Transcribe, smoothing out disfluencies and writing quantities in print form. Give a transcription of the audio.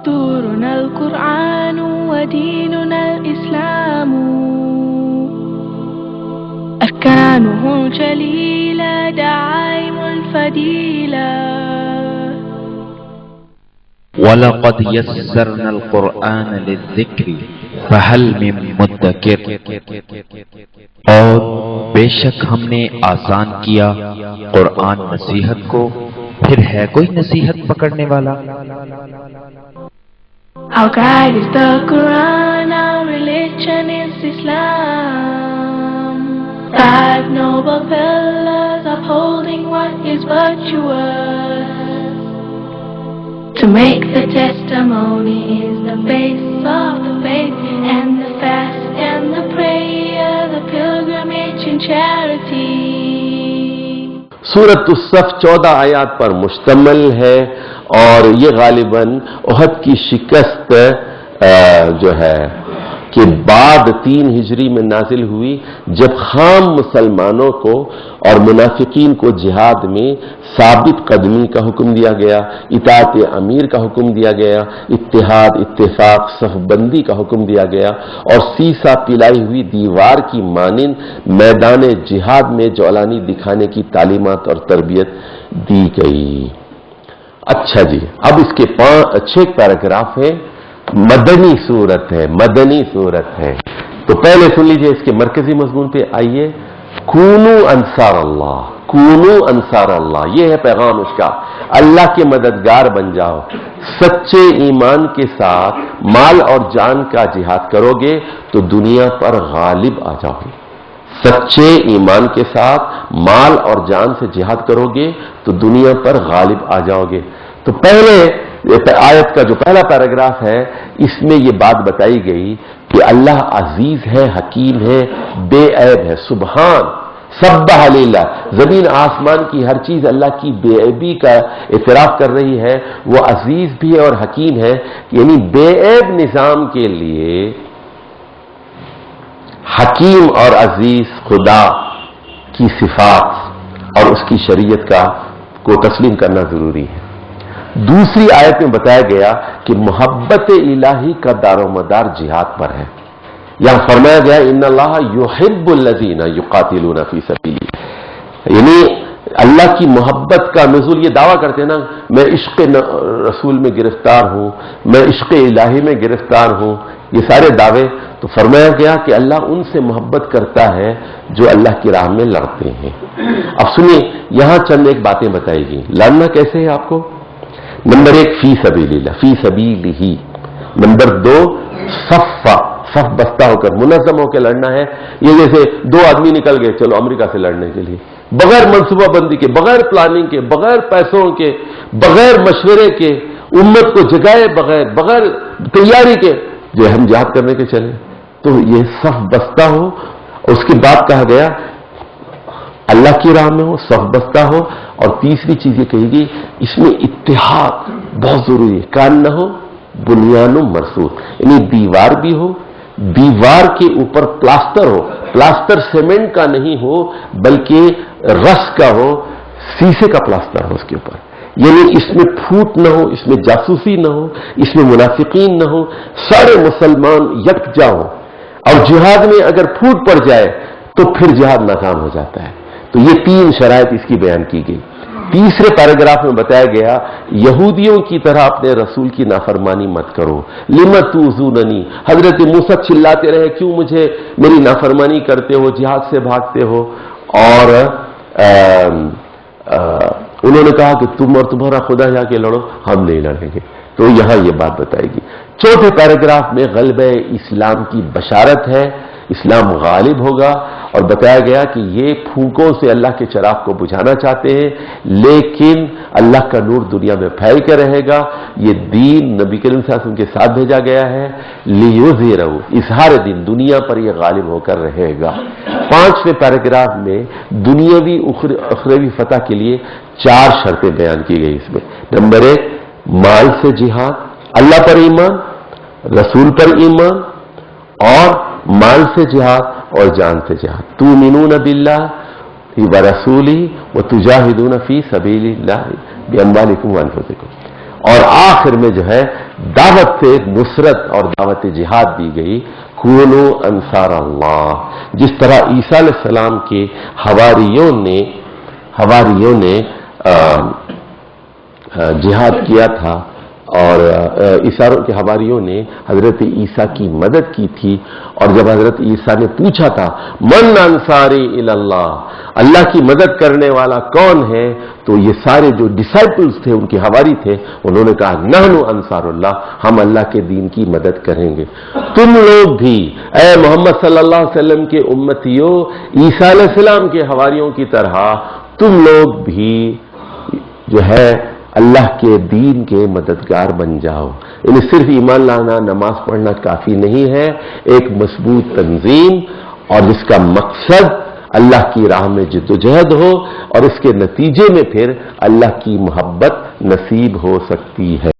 دستورنا القرآن وديننا الإسلام أركانه الجليلة دعائم الفضيلة وَلَقَدْ يَسَّرْنَا الْقُرْآنَ لِلذِّكْرِ فَهَلْ مِن مُّدَّكِرٍ، اور بے شک ہم نے آسان کیا قرآن نصیحت کو، پھر ہے کوئی نصیحت پکڑنے والا؟ Our guide is the Quran, our religion is Islam. 5 noble pillars upholding what is virtuous. To make the testimony is the base of the faith, and the fast and the prayer, the pilgrimage and charity. سورۃ الصف 14 آیات پر مشتمل ہے، اور یہ غالباً احد کی شکست جو ہے کہ بعد 3 ہجری میں نازل ہوئی، جب خام مسلمانوں کو اور منافقین کو جہاد میں ثابت قدمی کا حکم دیا گیا، اطاعت امیر کا حکم دیا گیا، اتحاد، اتفاق، صف بندی کا حکم دیا گیا، اور سیسا پلائی ہوئی دیوار کی مانند میدان جہاد میں جولانی دکھانے کی تعلیمات اور تربیت دی گئی۔ اچھا جی، اب اس کے 6 پیراگراف ہیں، مدنی صورت ہے، مدنی صورت ہے۔ تو پہلے سن لیجئے اس کے مرکزی مضمون پہ آئیے، کونو انصار اللہ، کونو انصار اللہ، یہ ہے پیغام اس کا، اللہ کے مددگار بن جاؤ، سچے ایمان کے ساتھ مال اور جان کا جہاد کرو گے تو دنیا پر غالب آ جاؤ گے۔ سچے ایمان کے ساتھ مال اور جان سے جہاد کرو گے تو دنیا پر غالب آ جاؤ گے۔ تو پہلے آیت کا جو پہلا پیراگراف ہے، اس میں یہ بات بتائی گئی کہ اللہ عزیز ہے، حکیم ہے، بے عیب ہے، سبحان سبح للہ، زمین آسمان کی ہر چیز اللہ کی بے عیبی کا اعتراف کر رہی ہے، وہ عزیز بھی ہے اور حکیم ہے، یعنی بے عیب نظام کے لیے حکیم اور عزیز خدا کی صفات اور اس کی شریعت کو تسلیم کرنا ضروری ہے۔ دوسری آیت میں بتایا گیا کہ محبت الہی کا دار و مدار جہاد پر ہے۔ یہاں فرمایا گیا ان اللہ یحب الذین یقاتلون فی سبیلہ، یعنی اللہ کی محبت کا نزول، یہ دعویٰ کرتے ہیں نا میں عشق رسول میں گرفتار ہوں، میں عشق الہی میں گرفتار ہوں، یہ سارے دعوے، تو فرمایا گیا کہ اللہ ان سے محبت کرتا ہے جو اللہ کی راہ میں لڑتے ہیں۔ اب سنیے، یہاں چند ایک باتیں بتائی گئی، لڑنا کیسے ہے آپ کو۔ نمبر 1 فی سبیل اللہ، فی سبیلہ۔ نمبر 2 صف بستہ ہو کر، منظم ہو کے لڑنا ہے۔ یہ جیسے 2 آدمی نکل گئے چلو امریکہ سے لڑنے کے لیے، بغیر منصوبہ بندی کے، بغیر پلاننگ کے، بغیر پیسوں کے، بغیر مشورے کے، امت کو جگائے بغیر تیاری کے جو ہم جہاد کرنے کے چلے، تو یہ صف بستہ ہو۔ اس کے بعد کہا گیا اللہ کی راہ میں ہو، صف بستہ ہو، اور تیسری چیز یہ کہی گئی اس میں اتحاد بہت ضروری ہے، کان نہ ہو بنیان مرصوص، یعنی دیوار بھی ہو، دیوار کے اوپر پلاسٹر ہو، پلاسٹر سیمنٹ کا نہیں ہو بلکہ رس کا ہو، سیسے کا پلاسٹر ہو اس کے اوپر، یعنی اس میں پھوٹ نہ ہو، اس میں جاسوسی نہ ہو، اس میں منافقین نہ ہو، سارے مسلمان یکجا ہو، اور جہاد میں اگر پھوٹ پڑ جائے تو پھر جہاد ناکام ہو جاتا ہے۔ تو یہ 3 شرائط اس کی بیان کی گئی۔ تیسرے پیراگراف میں بتایا گیا یہودیوں کی طرح اپنے رسول کی نافرمانی مت کرو، لم تؤذوننی، حضرت موسیٰ چلاتے رہے کیوں مجھے میری نافرمانی کرتے ہو، جہاد سے بھاگتے ہو، اور انہوں نے کہا کہ تم اور تمہارا خدا جا کے لڑو، ہم نہیں لڑیں گے۔ تو یہاں یہ بات بتائے گی۔ چوتھے پیراگراف میں غلبہ اسلام کی بشارت ہے، اسلام غالب ہوگا، اور بتایا گیا کہ یہ پھونکوں سے اللہ کے چراغ کو بجھانا چاہتے ہیں لیکن اللہ کا نور دنیا میں پھیل کے رہے گا۔ یہ دین نبی کریم صلی اللہ علیہ وسلم کے ساتھ بھیجا گیا ہے، لیظہرہ، اظہار دین، دنیا پر یہ غالب ہو کر رہے گا۔ 5ویں پیراگراف میں دنیاوی اخروی فتح کے لیے 4 شرطیں بیان کی گئی اس میں۔ نمبر 1 مال سے جہاد، اللہ پر ایمان، رسول پر ایمان، اور مال سے جہاد اور جان سے جہاد، تؤمنون باللہ ورسولہ وتجاہدون فی سبیل اللہ باموالکم وانفسکم، اور آخر میں جو ہے دعوت سے نصرت اور دعوت جہاد دی گئی، کونو انصار اللہ۔ جس طرح عیسیٰ علیہ السلام کے حواریوں نے جہاد کیا تھا، اور عیسیٰ کے حواریوں نے حضرت عیسیٰ کی مدد کی تھی، اور جب حضرت عیسیٰ نے پوچھا تھا من انصاری الی اللہ، اللہ کی مدد کرنے والا کون ہے، تو یہ سارے جو ڈسائپلز تھے، ان کے حواری تھے، انہوں نے کہا نحن انصار اللہ، ہم اللہ کے دین کی مدد کریں گے۔ تم لوگ بھی اے محمد صلی اللہ علیہ وسلم کے امتیوں، عیسیٰ علیہ السلام کے حواریوں کی طرح تم لوگ بھی جو ہے اللہ کے دین کے مددگار بن جاؤ۔ یعنی صرف ایمان لانا، نماز پڑھنا کافی نہیں ہے، ایک مضبوط تنظیم، اور جس کا مقصد اللہ کی راہ میں جد و جہد ہو، اور اس کے نتیجے میں پھر اللہ کی محبت نصیب ہو سکتی ہے۔